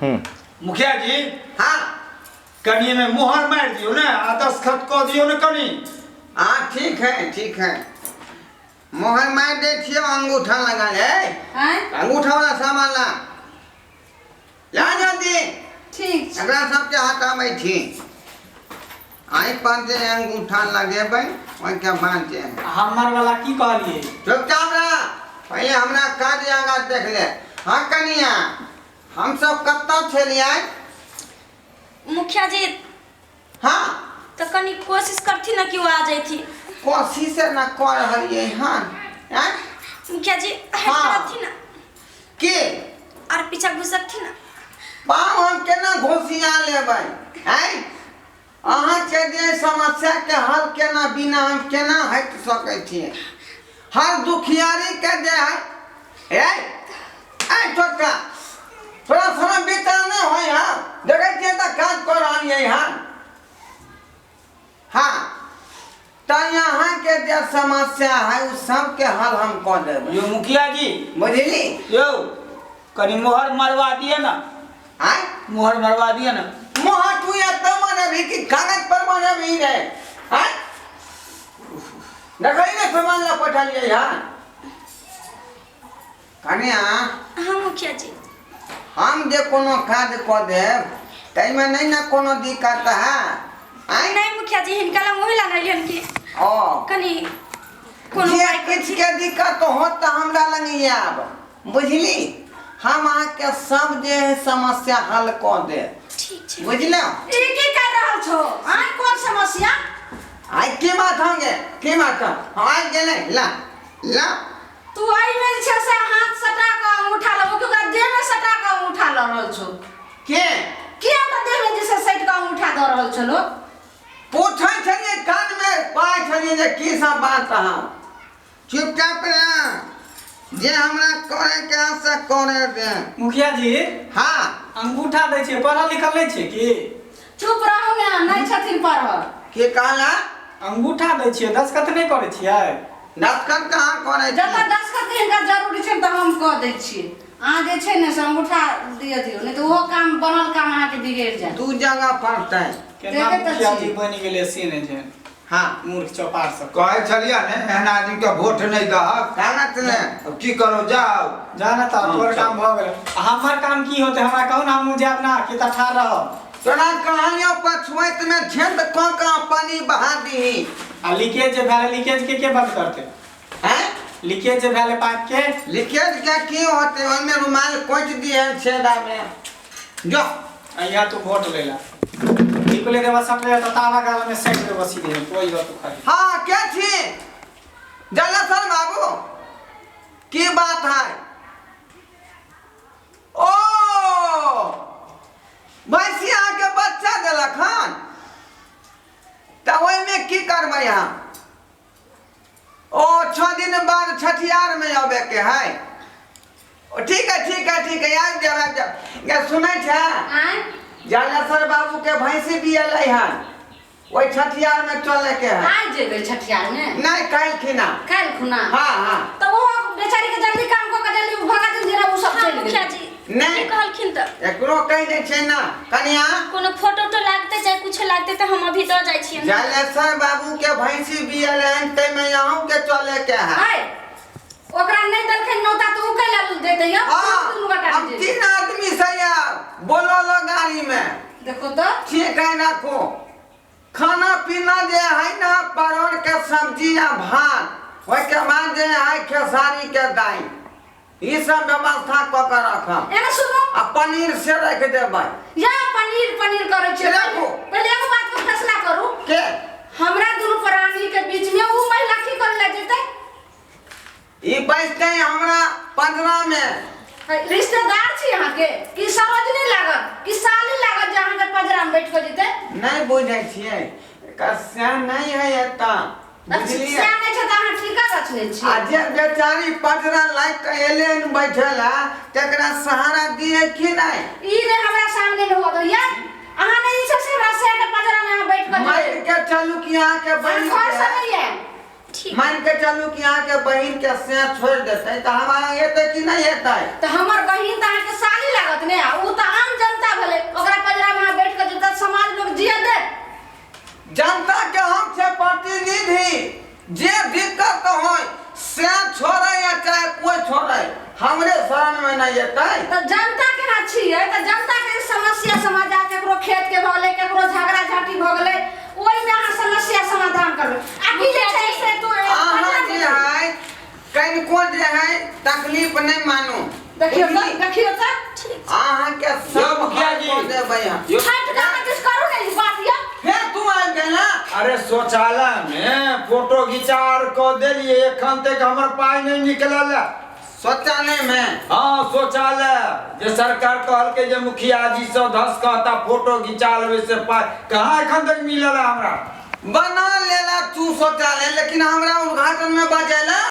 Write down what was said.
मुखिया जी हाँ कनी में मुहर मार दियो ना आ दस्तखत कह दियो ना कनी। हाँ ठीक है मोहर मार दे छियो अंगूठा लगा ले अंगूठा वाला सामान ला जल्दी ठीक अगला सबके हटाबै छी आई पर जे अंगूठा लगेबै ओइ के बात जे हमर वाला की कहलिए चुपचाप रह पहले हमरा काज आगा देख ले। हाँ कनिया हम सब कत्ता छलियै मुखिया जी हाँ तो कनी कोशिश करती ना कि वो आ जाती। कोशिश न कर रहलियै हाँ मुखिया जी हाँ। थी ना के और पीछा घुसक थी ना पाँव हम केना घोषिया लेबै हैं अहाँ के जे समस्या के हल केना बिना हम केना हट सकै छियै। हर दुखियारी के जे है ए छोटका थोड़ा समय बीता नहीं होय हाँ देखै छियै त काज कर रहलियै हाँ हाँ तो यहाँ के जे समस्या है उस सब के हल हम कर देबै। यो मुखिया जी बुझली यो कनी मुहर मरवा दिए ना हैं मुहर मरवा दिए ना। मोहर तू या तमन भी कि कागज पर बने भी रे हैं देखै ने सामान ला पठलियै हाँ कन्या हाँ मुखिया जी हम जे कोनो काज क देब तैमे नहीं ना कोनो दिक्कत है नहीं मुखिया जी हिनका ला मोहिला नहीं लेन की ओ कनी कोनो जे उपाय किछ के दिक्कत हो त हमरा लंग आब बुझली हम अहाँ के सब जे है समस्या हल क दे ठीक छै बुझलो ई की कर रहल छो आइ कोन समस्या आई के बात होंगे के बात हम गेले ला ला तू आई में छे से हाथ सटा के अंगूठा लो क्योंकि देह में सटा के अंगूठा ल रहल छो के अपना देह में जैसे सट के अंगूठा द रहल छलो पूछै छलिए कान में पाय छलिए जे की सब बात हम चुपचाप रह जे हमरा करे के से करे दे। मुखिया जी हाँ अंगूठा दै छै पढ़ल लिखल नहीं छै की चुप रहू ने नहीं छथिन पढ़ल के कहला अंगूठा दै छियै दस्तखत नहीं करे छियै दस्तखत कहाँ करे जब दस्तखत हिनका जरूरी छै त हम क दै छी अहाँ जे छै ने से अंगूठा दिए दियो नहीं तो वो काम बनल काम अहाँ के बिगड़ जाए। दू जगह पड़तै केना देखे त मुखिया छी। जी बनि गेलै से ने छै हाँ मूर्ख चौपार सब कहे छलिया ने एहन आदमी के वोट नहीं दहक कहत ने अब की करो जाओ जाना त तोर चल। काम भ गेलै हमर काम की होते हमरा कहू ना हम जाब ना कि त ठाड़ रहब तोरा कहानियों पछुएत में झेंद क का पानी बहा दीही आ लीकेज जे भेलै लीकेज के बंद करते हैं लीकेज जे भेलै पाइप के लीकेज के की होते ओय में रुमाल कोच दिए छेदा में जो अइया तू वोट लेला निकले देवा सकले त तावा गाल में सेट देवा सीधे कोई बात तू खाली हाँ क्या छी जलासर बाबू की बात है ओ भैंसिया के बच्चा देलक हन त ओय में की करबै हम ओ 6 दिन बाद छठियार में आवे के है ठीक है आबि जाब ये सुनै छै आइ जलासर बाबू के भैंसी बिएलै हन ओय छठियार में चले के है आइ जेबै छठियार में नहीं काल खिना काल खुना हाँ तो वो बेचारी के जल्दी काम को के जल्दी भगा दिन जरा वो सब हाँ चल मुखिया गेल जी नहीं। की कहलखिन त एकरो कह दे छै ना कनिया कोनो फोटो तो लागते चाहे कुछ लागते तो हम अभी द जाय छियै ना। जलेसर बाबू के भैंसी बिएलै हन तै में यहूं के चले के है हाय ओकरा नहीं दलखै नौता तो उ कैला देते या हाँ दुनु बटा हम 3 आदमी से बोलो लो गाड़ी में देखो तो ठीक है रखो खाना पीना जे है ना परोड़ के सब्जी या भात ओय के बाद जे है खेसारी के दाल ई सब व्यवस्था क के रखब एना सुनो आ पनीर से रख देबै या पनीर करे छै देखो। पहले एगो बात के फैसला करू के हमरा दुनु प्राणी के बीच में उ महिला की कर ले जेतै ई बैठते हमरा 15 में रिश्तेदार छी अहाँ के कि समझ नहीं लागत कि साली लागत जे अहाँ के पजरा में बैठ के जेतै नहीं बुझै छियै कस्या नहीं है एता बुझलिए से नहीं छै त अहाँ ठीका रचने छी आ जे बेचारी पजरा लाइक के एलेन बैठला तकरा सहारा दिए कि नहीं ई ने हमरा सामने न हो दो यार अहाँ ने ई सबसे रसे के पजरा में अहाँ बैठ के मान के चलू कि यहाँ के बहन घर से नहीं है ठीक मान के चलू कि यहाँ के बहन के से छोड़ देते तो हमारा एते कि नहीं एते तो हमर बहिन त अहाँ के साली लागत ने उ त आम जनता जेतै। तो जनता के ना छिए तो जनता के समस्या समाजा केकरो खेत के भले केकरो झगड़ा झाटी भ गेलै ओइ में अहाँ समस्या समाधान करबै आ की जे छै से तू अहाँ जे है कनिको जे है तकलीफ नहीं मानू। देखियो त अहाँ के सब मुखिया जी। कर देबै हम। हट का किस करू ने ई बात ये फिर तू आ गेला। अरे शौचालय में फोटो घिचार को देलिए एखन तक हमर पाई नहीं निकलल है। शौचालय में हाँ शौचालय जे सरकार कहल के जे मुखिया जी से धस कहता फोटो घिचा लेबे से पाई कहाँ एखन तक मिलल है हमरा। बना लेला तू शौचालय लेकिन हमरा उद्घाटन में बजेला